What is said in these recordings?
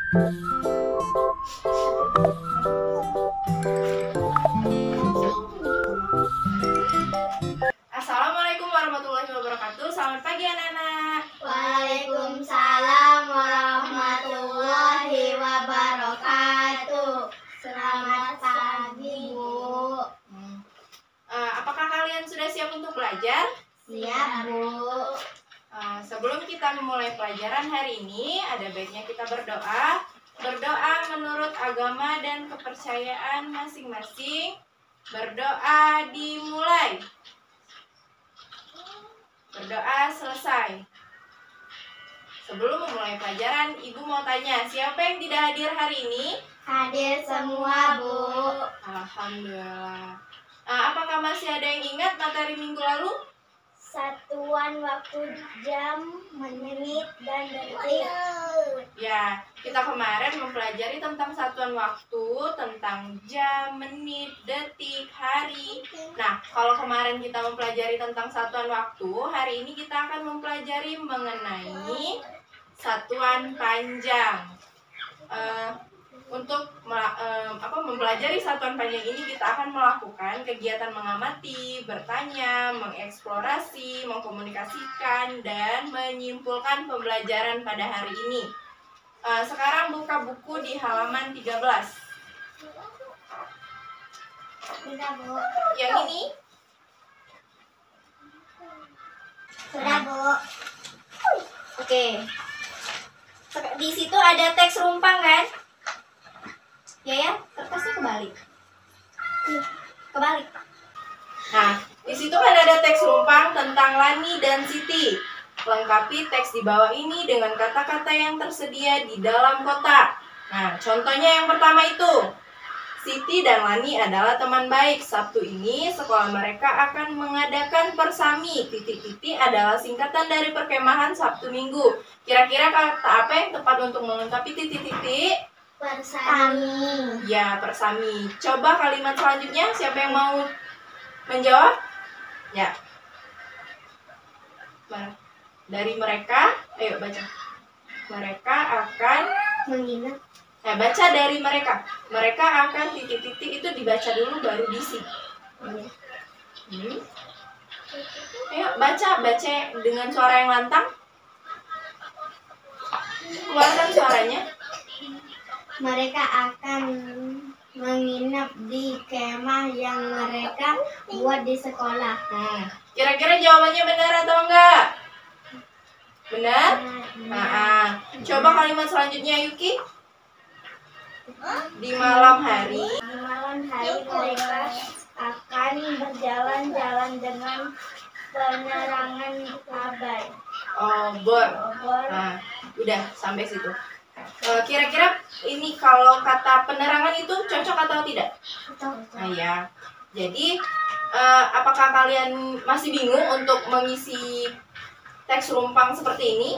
Assalamualaikum warahmatullahi wabarakatuh. Selamat pagi anak-anak. Waalaikumsalam warahmatullahi wabarakatuh. Selamat pagi, Bu. Apakah kalian sudah siap untuk belajar? Siap, Bu. Sebelum kita memulai pelajaran hari ini, ada baiknya kita berdoa. Berdoa menurut agama dan kepercayaan masing-masing. Berdoa dimulai. Berdoa selesai. Sebelum memulai pelajaran, Ibu mau tanya, siapa yang tidak hadir hari ini? Hadir semua, Bu. Alhamdulillah. Apakah masih ada yang ingat materi minggu lalu? Satuan waktu, jam, menit, dan detik. Ya, kita kemarin mempelajari tentang satuan waktu, tentang jam, menit, detik, hari. Nah, kalau kemarin kita mempelajari tentang satuan waktu, hari ini kita akan mempelajari mengenai satuan panjang. Untuk mempelajari satuan panjang ini, kita akan melakukan kegiatan mengamati, bertanya, mengeksplorasi, mengkomunikasikan, dan menyimpulkan pembelajaran pada hari ini. Sekarang buka buku di halaman 13. Sudah, Bu. Yang ini? Sudah, Bu. Oke. Di situ ada teks rumpang kan? Ya, kertasnya kebalik. Kebalik. Nah, di situ kan ada teks rumpang tentang Lani dan Siti. Lengkapi teks di bawah ini dengan kata-kata yang tersedia di dalam kotak. Nah, contohnya yang pertama itu. Siti dan Lani adalah teman baik. Sabtu ini sekolah mereka akan mengadakan persami. Titik-titik adalah singkatan dari perkemahan Sabtu Minggu. Kira-kira kata apa yang tepat untuk melengkapi titik-titik? Persami. Ya, persami. Coba kalimat selanjutnya, siapa yang mau menjawab? Ya. Dari mereka, ayo baca. Mereka akan Menginap. baca dari mereka. Mereka akan titik-titik itu dibaca dulu baru diisi. Ayo baca dengan suara yang lantang. Keluarkan suaranya. Mereka akan menginap di kemah yang mereka buat di sekolah. Kira-kira jawabannya benar atau enggak? Benar? Coba kalimat selanjutnya, Yuki. Di malam hari. Di malam hari mereka akan berjalan-jalan dengan penerangan abai. Obor. Udah sampai situ. Kira-kira ini kalau kata penerangan itu cocok atau tidak? Nah ya. Jadi apakah kalian masih bingung untuk mengisi teks rumpang seperti ini?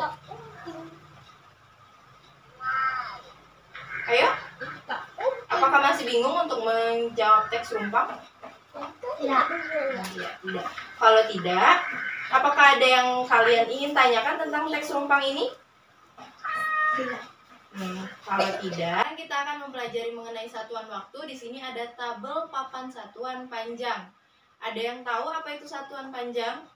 Ayo. Apakah masih bingung untuk menjawab teks rumpang? Tidak. Tidak. Kalau tidak, apakah ada yang kalian ingin tanyakan tentang teks rumpang ini? Tidak. Kalau tidak, kita akan mempelajari mengenai satuan waktu. Di sini ada tabel papan satuan panjang. Ada yang tahu apa itu satuan panjang?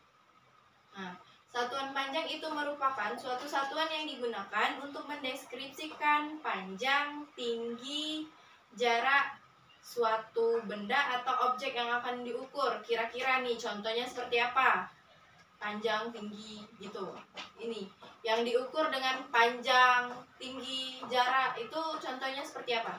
Nah, satuan panjang itu merupakan suatu satuan yang digunakan untuk mendeskripsikan panjang, tinggi, jarak suatu benda atau objek yang akan diukur. Kira-kira nih contohnya seperti apa? Panjang, tinggi, gitu. Ini yang diukur dengan panjang, tinggi, jarak itu contohnya seperti apa?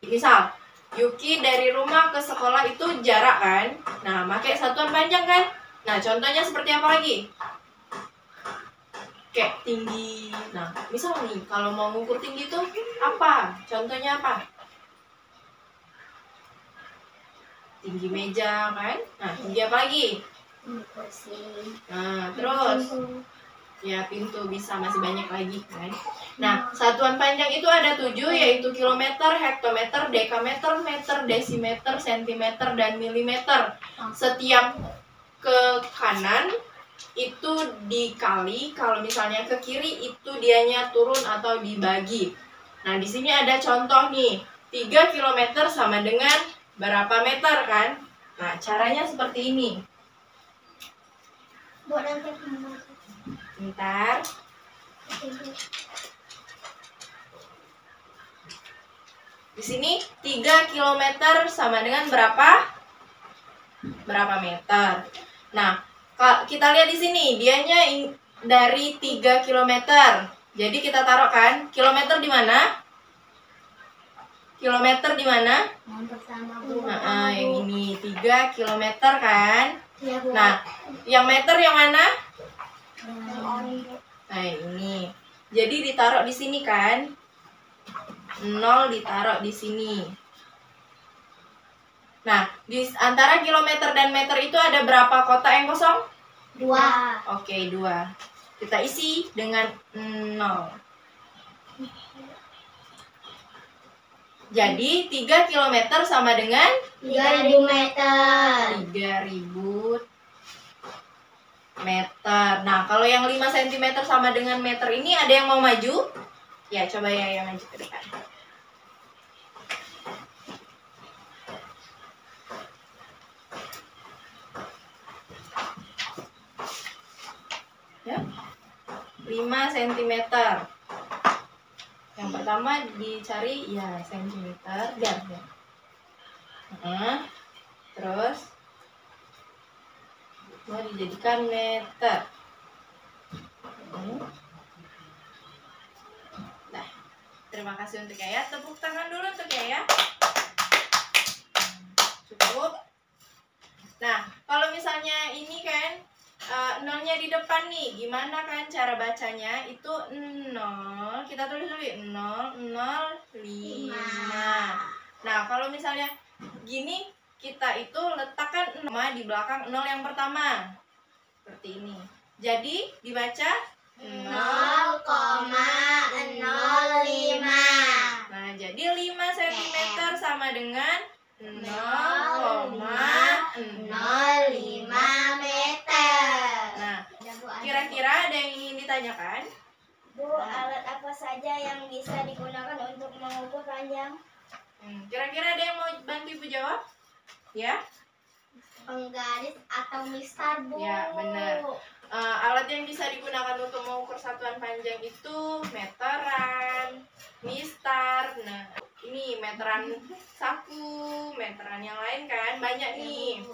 Misal, Yuki dari rumah ke sekolah itu jarak kan? Nah, pakai satuan panjang kan? Nah, contohnya seperti apa lagi? Kayak tinggi. Nah, misal nih, kalau mau mengukur tinggi itu apa? Contohnya apa? Tinggi meja kan? Nah, tinggi apa lagi? Kursi. Nah, terus ya pintu bisa, masih banyak lagi kan. Nah, satuan panjang itu ada 7, yaitu kilometer, hektometer, dekameter, meter, desimeter, sentimeter, dan milimeter. Setiap ke kanan itu dikali, kalau misalnya ke kiri itu dianya turun atau dibagi. Nah, di sini ada contoh nih. 3 km sama dengan berapa meter kan? Nah, caranya seperti ini. Bentar. Di sini 3 km sama dengan berapa? Berapa meter? Nah, kita lihat di sini, dianya dari 3 km. Jadi kita taruh kan, kilometer di mana? Kilometer di mana? Yang pertama, Bu. Nah, yang ini 3 km kan? Iya, Bu. Nah, yang meter yang mana? Nah, ini. Jadi ditaruh di sini kan? 0 ditaruh di sini. Nah, di antara kilometer dan meter itu ada berapa kotak yang kosong? 2. Oke, 2. Kita isi dengan 0. Jadi 3 km sama dengan 3.000 meter. 3.000 meter. Nah, kalau yang 5 cm sama dengan meter ini ada yang mau maju? Ya, coba ya yang maju ke depan. Ya. 5 cm. Yang pertama dicari ya sentimeter biar ya. Terus mau dijadikan meter. Nah, terima kasih untuk Yaya. Tepuk tangan dulu untuk Yaya. Cukup. Nah, kalau misalnya ini kan nolnya di depan nih, gimana kan cara bacanya? Itu 0, kita tulis dulu 005. Nah, kalau misalnya gini, kita itu letakkan 0 di belakang 0 yang pertama. Seperti ini. Jadi dibaca 0,05. Nah, jadi 5 cm sama dengan 0,05 meter. Nah, kira-kira ada yang ingin ditanyakan? Bu, alat apa saja yang bisa digunakan untuk mengukur panjang? Kira-kira ada yang mau bantu Ibu jawab? Ya? Penggaris atau mistar, Bu. Ya, benar. Alat yang bisa digunakan untuk mengukur satuan panjang itu meteran, mistar. Nah, ini meteran saku, meteran yang lain kan banyak nih.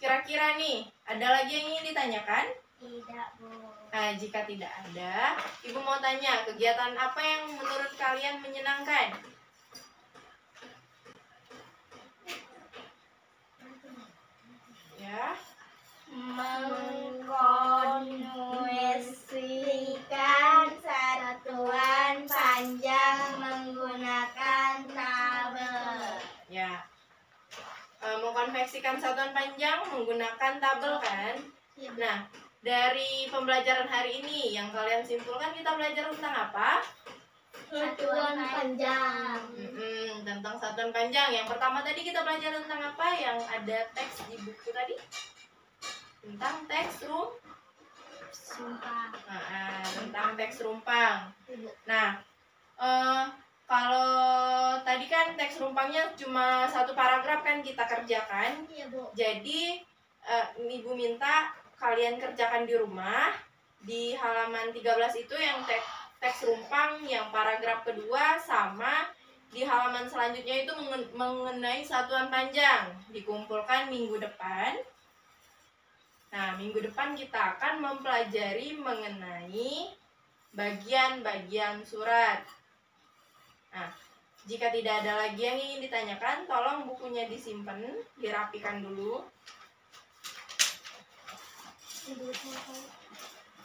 Kira-kira nih, ada lagi yang ingin ditanyakan? Tidak, Bu. Nah, jika tidak ada, Ibu mau tanya, kegiatan apa yang menurut kalian menyenangkan? Ya. Mengkonversikan satuan panjang menggunakan tabel. Ya. Mengkonversikan satuan panjang menggunakan tabel kan? Nah, dari pembelajaran hari ini yang kalian simpulkan kita belajar tentang apa? Satuan panjang. Tentang satuan panjang. Yang pertama tadi kita belajar tentang apa? Yang ada teks di buku tadi? Tentang teks Sumpah. Tentang teks rumpang. Nah, kalau tadi kan teks rumpangnya cuma 1 paragraf kan kita kerjakan. Iya, Bu. Jadi Ibu minta kalian kerjakan di rumah. Di halaman 13 itu yang teks rumpang yang paragraf kedua, sama di halaman selanjutnya itu mengenai satuan panjang. Dikumpulkan minggu depan. Nah, minggu depan kita akan mempelajari mengenai bagian-bagian surat. Nah, jika tidak ada lagi yang ingin ditanyakan, tolong bukunya disimpan, dirapikan dulu.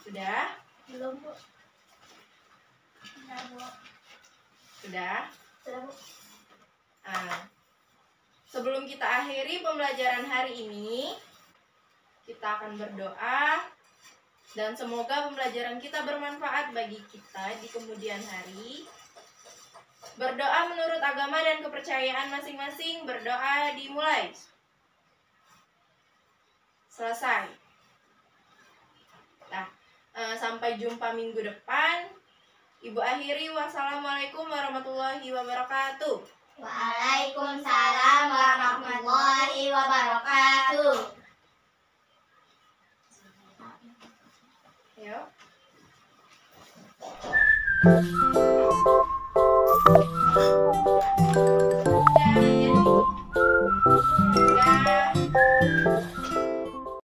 Sudah? Belum, Bu. Sudah, Bu. Sudah? Sudah, Bu. Nah, sebelum kita akhiri pembelajaran hari ini, kita akan berdoa dan semoga pembelajaran kita bermanfaat bagi kita di kemudian hari. Berdoa menurut agama dan kepercayaan masing-masing. Berdoa dimulai. selesai. Nah, sampai jumpa minggu depan. Ibu akhiri, wassalamualaikum warahmatullahi wabarakatuh. Waalaikumsalam warahmatullahi wabarakatuh. Yuk.